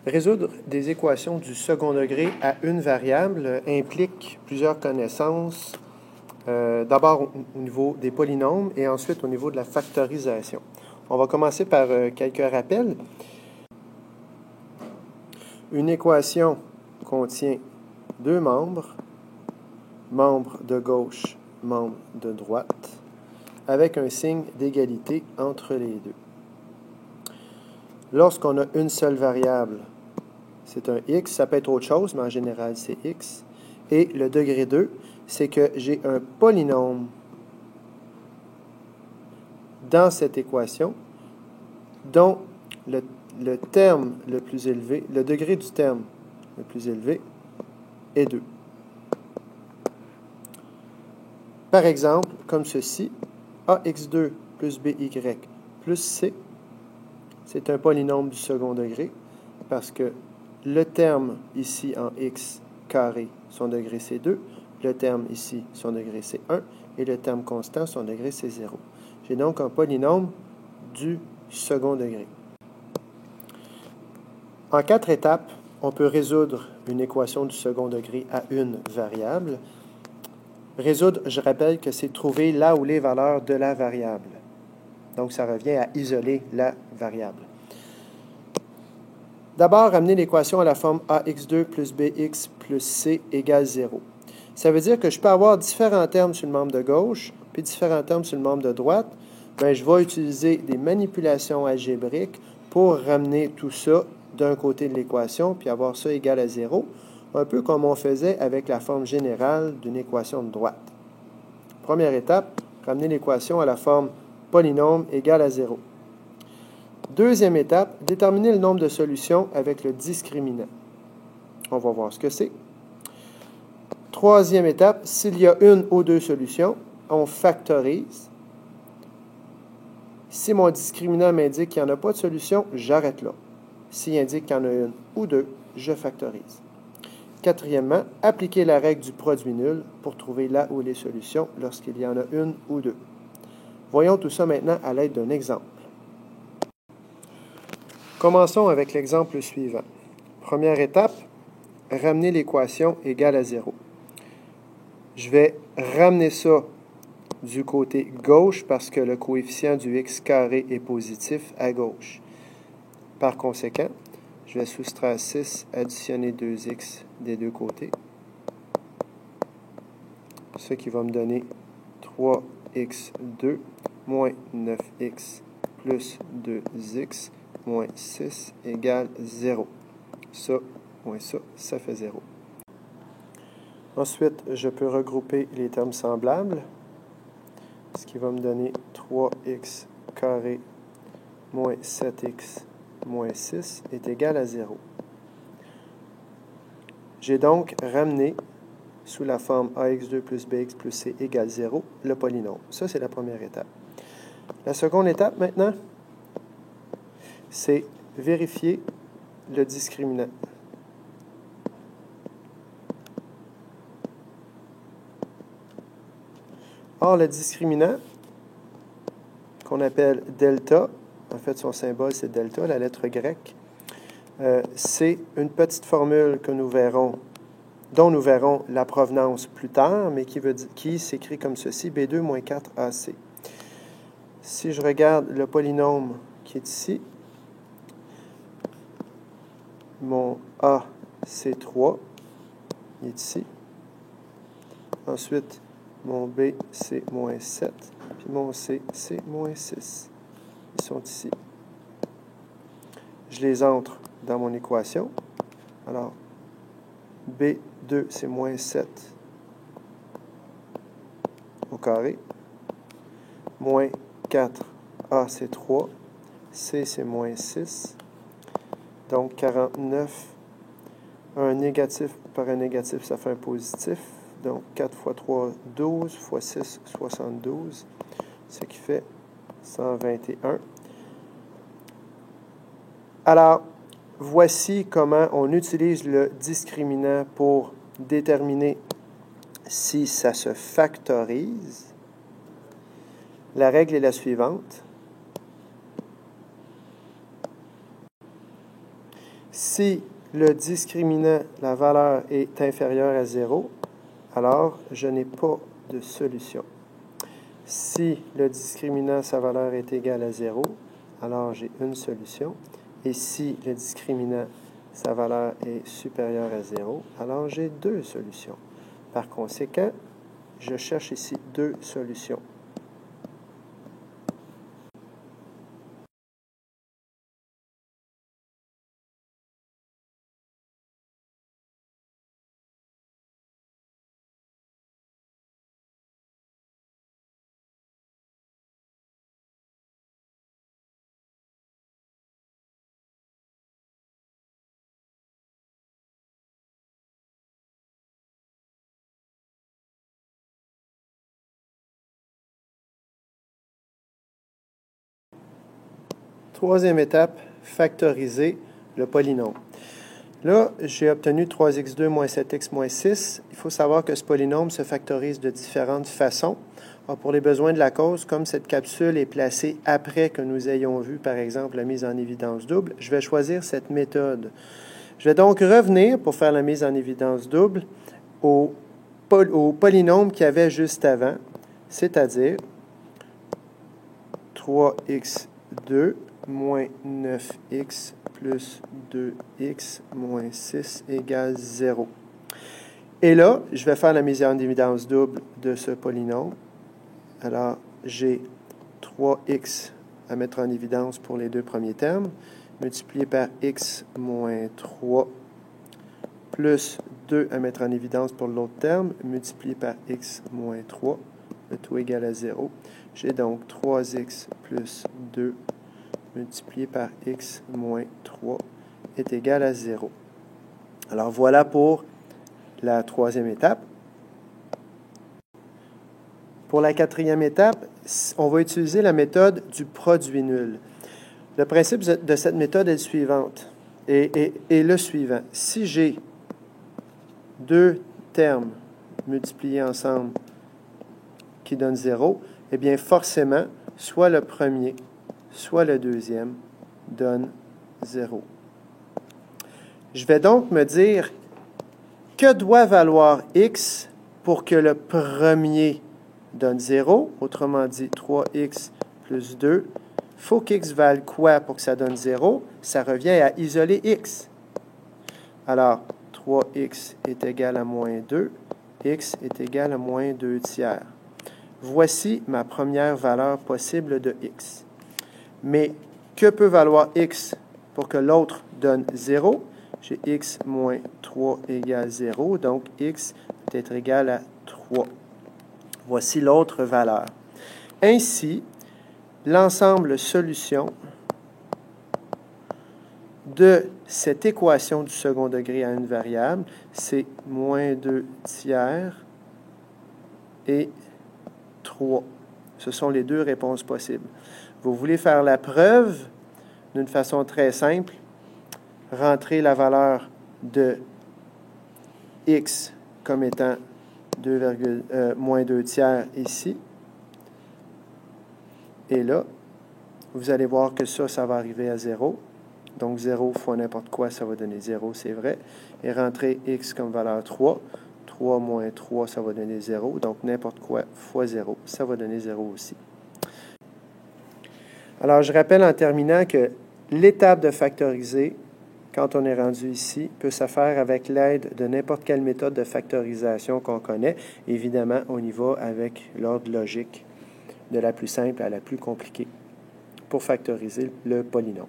Résoudre des équations du second degré à une variable implique plusieurs connaissances, d'abord au niveau des polynômes et ensuite au niveau de la factorisation. On va commencer par quelques rappels. Une équation contient deux membres, membre de gauche, membre de droite, avec un signe d'égalité entre les deux. Lorsqu'on a une seule variable, c'est un x, ça peut être autre chose, mais en général, c'est x. Et le degré 2, c'est que j'ai un polynôme dans cette équation dont le terme le plus élevé, le degré du terme le plus élevé est 2. Par exemple, comme ceci, ax2 plus by plus c, c'est un polynôme du second degré parce que le terme ici en x carré, son degré c'est 2, le terme ici, son degré c'est 1, et le terme constant, son degré c'est 0. J'ai donc un polynôme du second degré. En 4 étapes, on peut résoudre une équation du second degré à une variable. Résoudre, je rappelle que c'est trouver là où les valeurs de la variable. Donc, ça revient à isoler la variable. D'abord, ramener l'équation à la forme ax2 plus bx plus c égale 0. Ça veut dire que je peux avoir différents termes sur le membre de gauche, puis différents termes sur le membre de droite. Bien, je vais utiliser des manipulations algébriques pour ramener tout ça d'un côté de l'équation, puis avoir ça égal à 0, un peu comme on faisait avec la forme générale d'une équation de droite. Première étape, ramener l'équation à la forme polynôme égale à 0. Deuxième étape, déterminer le nombre de solutions avec le discriminant. On va voir ce que c'est. Troisième étape, s'il y a une ou deux solutions, on factorise. Si mon discriminant m'indique qu'il n'y en a pas de solution, j'arrête là. S'il indique qu'il y en a une ou deux, je factorise. Quatrièmement, appliquer la règle du produit nul pour trouver là où les solutions lorsqu'il y en a une ou deux. Voyons tout ça maintenant à l'aide d'un exemple. Commençons avec l'exemple suivant. Première étape, ramener l'équation égale à 0. Je vais ramener ça du côté gauche parce que le coefficient du x carré est positif à gauche. Par conséquent, je vais soustraire 6, additionner 2x des deux côtés. Ce qui va me donner 3x2 moins 9x plus 2x moins 6 égale 0. Ça, moins ça, ça fait 0. Ensuite, je peux regrouper les termes semblables, ce qui va me donner 3x carré moins 7x moins 6 est égal à 0. J'ai donc ramené, sous la forme ax2 plus bx plus c égale 0, le polynôme. Ça, c'est la première étape. La seconde étape, maintenant, c'est vérifier le discriminant. Or, le discriminant, qu'on appelle delta, en fait, son symbole, c'est delta, la lettre grecque, c'est une petite formule que nous verrons, dont nous verrons la provenance plus tard, mais qui s'écrit comme ceci, B2 moins 4AC. Si je regarde le polynôme qui est ici, mon A, c'est 3, il est ici. Ensuite, mon B, c'est moins 7, puis mon C, c'est moins 6. Ils sont ici. Je les entre dans mon équation. Alors, B2, c'est moins 7 au carré. Moins 4A, c'est 3. C, c'est moins 6. Donc, 49. Un négatif par un négatif, ça fait un positif. Donc, 4 fois 3, 12, fois 6, 72. Ce qui fait 121. Alors, voici comment on utilise le discriminant pour déterminer si ça se factorise. La règle est la suivante. Si le discriminant, la valeur est inférieure à 0, alors je n'ai pas de solution. Si le discriminant, sa valeur est égale à 0, alors j'ai une solution. Et si le discriminant, sa valeur est supérieure à 0, alors j'ai deux solutions. Par conséquent, je cherche ici deux solutions. Troisième étape, factoriser le polynôme. Là, j'ai obtenu 3x2 moins 7x moins 6. Il faut savoir que ce polynôme se factorise de différentes façons. Alors, pour les besoins de la cause, comme cette capsule est placée après que nous ayons vu, par exemple, la mise en évidence double, je vais choisir cette méthode. Je vais donc revenir, pour faire la mise en évidence double, au polynôme qu'il y avait juste avant, c'est-à-dire 3x2 moins 9x plus 2x moins 6 égale 0. Et là, je vais faire la mise en évidence double de ce polynôme. Alors, j'ai 3x à mettre en évidence pour les deux premiers termes, multiplié par x moins 3, plus 2 à mettre en évidence pour l'autre terme, multiplié par x moins 3, le tout égal à 0. J'ai donc 3x plus 2 multiplié par x moins 3 est égal à 0. Alors voilà pour la troisième étape. Pour la quatrième étape, on va utiliser la méthode du produit nul. Le principe de cette méthode est le suivant. Et le suivant. Si j'ai deux termes multipliés ensemble qui donnent 0, eh bien forcément, soit le premier, soit le deuxième donne 0. Je vais donc me dire que doit valoir x pour que le premier donne 0, autrement dit 3x plus 2. Il faut qu'x vale quoi pour que ça donne 0? Ça revient à isoler x. Alors, 3x est égal à moins 2, x est égal à moins 2 tiers. Voici ma première valeur possible de x. Mais que peut valoir x pour que l'autre donne 0? J'ai x moins 3 égale 0, donc x peut être égal à 3. Voici l'autre valeur. Ainsi, l'ensemble solution de cette équation du second degré à une variable, c'est moins 2 tiers et 3. Ce sont les deux réponses possibles. Vous voulez faire la preuve d'une façon très simple, rentrez la valeur de x comme étant moins 2 tiers ici. Et là, vous allez voir que ça va arriver à 0. Donc 0 fois n'importe quoi, ça va donner 0, c'est vrai. Et rentrez x comme valeur 3. 3 moins 3, ça va donner 0. Donc n'importe quoi fois 0, ça va donner 0 aussi. Alors, je rappelle en terminant que l'étape de factoriser, quand on est rendu ici, peut se faire avec l'aide de n'importe quelle méthode de factorisation qu'on connaît. Évidemment, on y va avec l'ordre logique de la plus simple à la plus compliquée pour factoriser le polynôme.